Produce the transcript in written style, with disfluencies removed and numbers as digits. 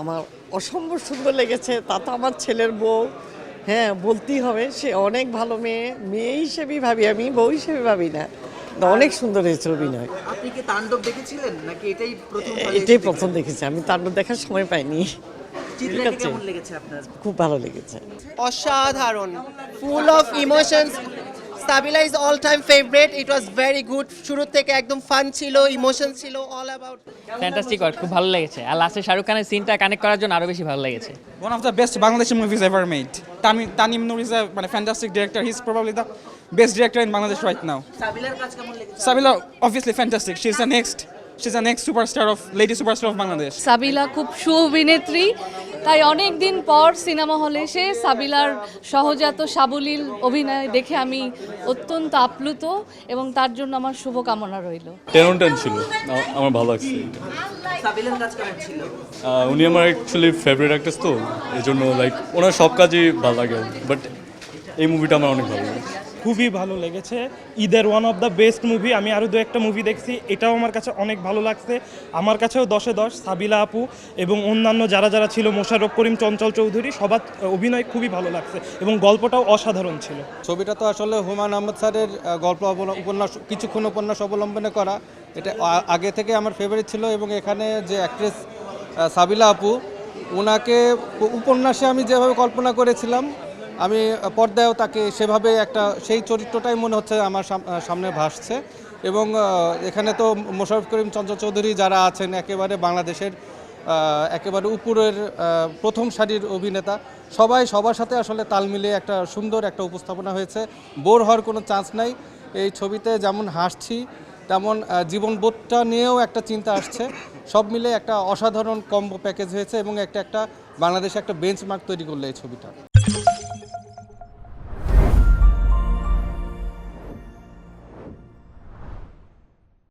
আমার অসম্ভব সুন্দর লেগেছে। তা তো আমার ছেলের বউ, হ্যাঁ বলতেই হবে, সে অনেক ভালো মেয়ে। মেয়ে হিসেবেই ভাবি আমি, বউ হিসেবে ভাবি না। অনেক সুন্দর হয়েছে অভিনয়। আপনি কি তাণ্ডব দেখেছিলেন নাকি এটাই প্রথম হলে এটাই এসে প্রথম দেখলেন? দেখেছি আমি, তাণ্ডব দেখার সময় পাইনি। ঠিক চিত্রাকে আছে, কেমন লেগেছে আপনার? খুব ভালো লেগেছে। অসাধারণ, full of emotions. Sabila is all time favourite. It was very good. শুরু থেকে একদম ফান ছিল, ইমোশন ছিল, অল অ্যাবাউট। ফ্যান্টাস্টিক ওয়ার্ক, খুব ভালো লেগেছে। আর লাস্টে শাহরুখ খানের সিনটা কানেক্ট করার জন্য আরো বেশি ভালো লেগেছে। One of the best Bangladeshi movies ever made. Tanim Noor is a fantastic director. He's probably the best director in Bangladesh right now. সাবিলার কাজ কেমন লেগেছে? Sabila, obviously fantastic. She's the next superstar of lady superstar of Bangladesh. সাবিলা খুব সুঅভিনেত্রী, তাই অনেক দিন পর cinema হলে এসে সাবিলার সহজাত সাবলীল অভিনয় দেখে আমি অত্যন্ত আপ্লুত এবং তার জন্য আমার শুভকামনা রইল। 10 on 10 ছিল, আমার ভালো লাগছে। সাবিলার কাজ কেমন ছিল? উনি আমার অ্যাকচুয়ালি ফেভারিট অ্যাক্ট্রেস, তো এই জন্য লাইক ওনার সব কাজই ভালো লাগে, বাট এই মুভিটা আমার অনেক ভালো লেগেছে। খুবই ভালো লেগেছে। ঈদের one of the best movie. আমি আরও দু একটা মুভি দেখছি, এটাও আমার কাছে অনেক ভালো লাগছে। আমার কাছেও 10-এ 10। সাবিলা আপু এবং অন্যান্য যারা যারা ছিল, মোশাররফ করিম, চঞ্চল চৌধুরী, সবার অভিনয় খুবই ভালো লাগছে এবং গল্পটাও অসাধারণ ছিল। ছবিটা তো আসলে হুমায়ুন আহমেদ স্যারের গল্প উপন্যাস, কিছুক্ষণ উপন্যাস অবলম্বনে করা। এটা আগে থেকে আমার ফেভারিট ছিল এবং এখানে যে অ্যাক্ট্রেস সাবিলা আপু, ওনাকে উপন্যাসে আমি যেভাবে কল্পনা করেছিলাম, আমি পর্দায়ও তাকে সেভাবে সেই চরিত্রটাই মনে হচ্ছে আমার সামনে ভাসছে। এবং এখানে তো মোশাররফ করিম, চঞ্চল চৌধুরী যারা আছেন, একেবারে বাংলাদেশের একেবারে উপরের প্রথম সারির অভিনেতা, সবাই সবার সাথে আসলে তাল মিলিয়ে একটা সুন্দর একটা উপস্থাপনা হয়েছে। বোর হওয়ার কোনো চান্স নাই। এই ছবিতে যেমন হাসছি, তেমন জীবনবোধটা নিয়েও একটা চিন্তা আসছে। সব মিলে একটা অসাধারণ কম্বো প্যাকেজ হয়েছে এবং একটা বাংলাদেশে একটা বেঞ্চমার্ক তৈরি করলো এই ছবিটা।